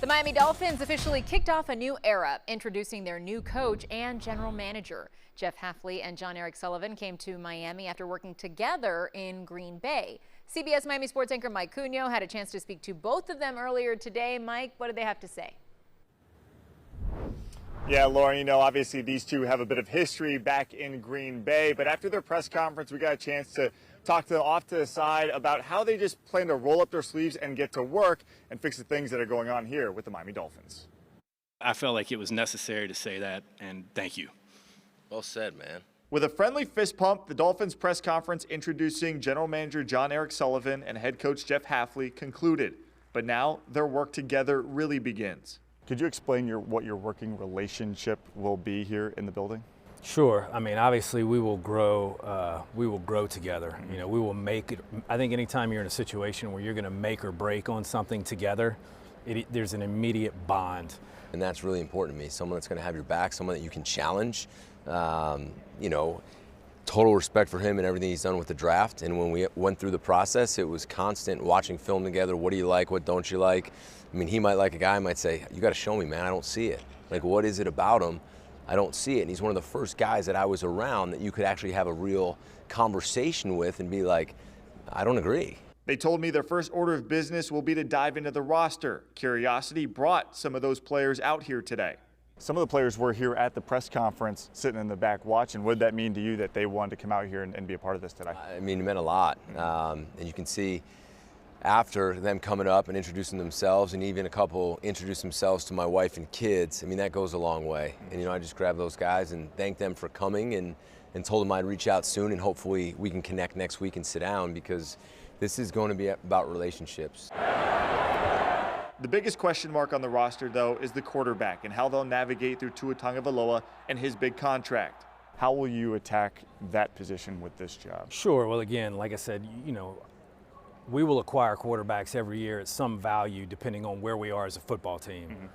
The Miami Dolphins officially kicked off a new era, introducing their new coach and general manager. Jeff Hafley and Jon-Eric Sullivan came to Miami after working together in Green Bay. CBS Miami sports anchor Mike Cugno had a chance to speak to both of them earlier today. Mike, what did they have to say? Yeah, Lauren, obviously these two have a bit of history back in Green Bay, but after their press conference, we got a chance to talk to them off to the side about how they just plan to roll up their sleeves and get to work and fix the things that are going on here with the Miami Dolphins. I felt like it was necessary to say that, and thank you. Well said, man. With a friendly fist pump, the Dolphins press conference introducing general manager Jon-Eric Sullivan and head coach Jeff Hafley concluded. But now their work together really begins. Could you explain what your working relationship will be here in the building? Sure. I mean, obviously we will grow. We will grow together. We will make it. I think anytime you're in a situation where you're going to make or break on something together, there's an immediate bond. And that's really important to me. Someone that's going to have your back, someone that you can challenge. Total respect for him and everything he's done with the draft. And when we went through the process, it was constant watching film together. What do you like? What don't you like? I mean, he might like a guy, might say, you got to show me, man. I don't see it. Like, what is it about him? I don't see it. And he's one of the first guys that I was around that you could actually have a real conversation with and be like, I don't agree. They told me their first order of business will be to dive into the roster. Curiosity brought some of those players out here today. Some of the players were here at the press conference sitting in the back watching. What did that mean to you that they wanted to come out here and be a part of this today? I mean, it meant a lot. And you can see after them coming up and introducing themselves, and even a couple introduced themselves to my wife and kids, I mean, that goes a long way. And, I just grabbed those guys and thanked them for coming and told them I'd reach out soon, and hopefully we can connect next week and sit down, because this is going to be about relationships. The biggest question mark on the roster, though, is the quarterback and how they'll navigate through Tua Tagovailoa and his big contract. How will you attack that position with this job? Sure. Well, again, like I said, we will acquire quarterbacks every year at some value depending on where we are as a football team.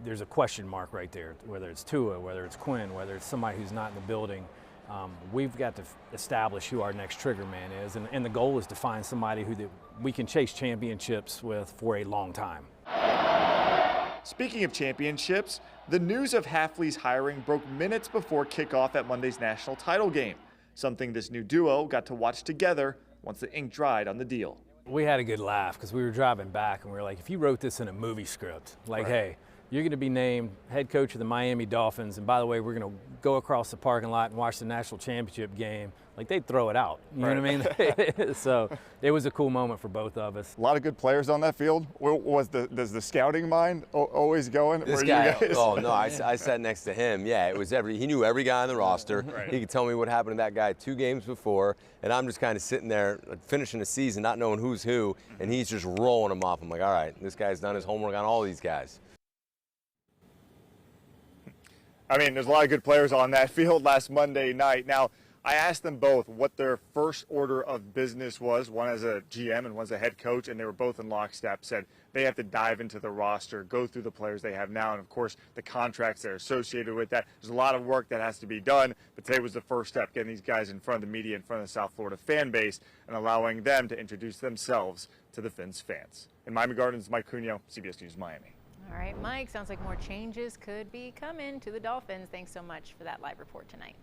There's a question mark right there, whether it's Tua, whether it's Quinn, whether it's somebody who's not in the building. We've got to establish who our next trigger man is, and the goal is to find somebody who we can chase championships with for a long time. Speaking of championships, the news of Hafley's hiring broke minutes before kickoff at Monday's national title game, something this new duo got to watch together once the ink dried on the deal. We had a good laugh because we were driving back and we were like, if you wrote this in a movie script, like, hey, you're going to be named head coach of the Miami Dolphins, and by the way, we're going to go across the parking lot and watch the national championship game, like, they'd throw it out. You know what I mean? So it was a cool moment for both of us. A lot of good players on that field. Does the scouting mind always going? This guy, oh no, I sat next to him. Yeah, it was he knew every guy on the roster. He could tell me what happened to that guy 2 games before, and I'm just kind of sitting there finishing the season, not knowing who's who, and he's just rolling them off. I'm like, all right, this guy's done his homework on all these guys. I mean, there's a lot of good players on that field last Monday night. Now, I asked them both what their first order of business was, one as a GM and one as a head coach, and they were both in lockstep, said they have to dive into the roster, go through the players they have now, and, of course, the contracts that are associated with that. There's a lot of work that has to be done, but today was the first step, getting these guys in front of the media, in front of the South Florida fan base, and allowing them to introduce themselves to the Fins fans. In Miami Gardens, Mike Cugno, CBS News Miami. All right, Mike, sounds like more changes could be coming to the Dolphins. Thanks so much for that live report tonight.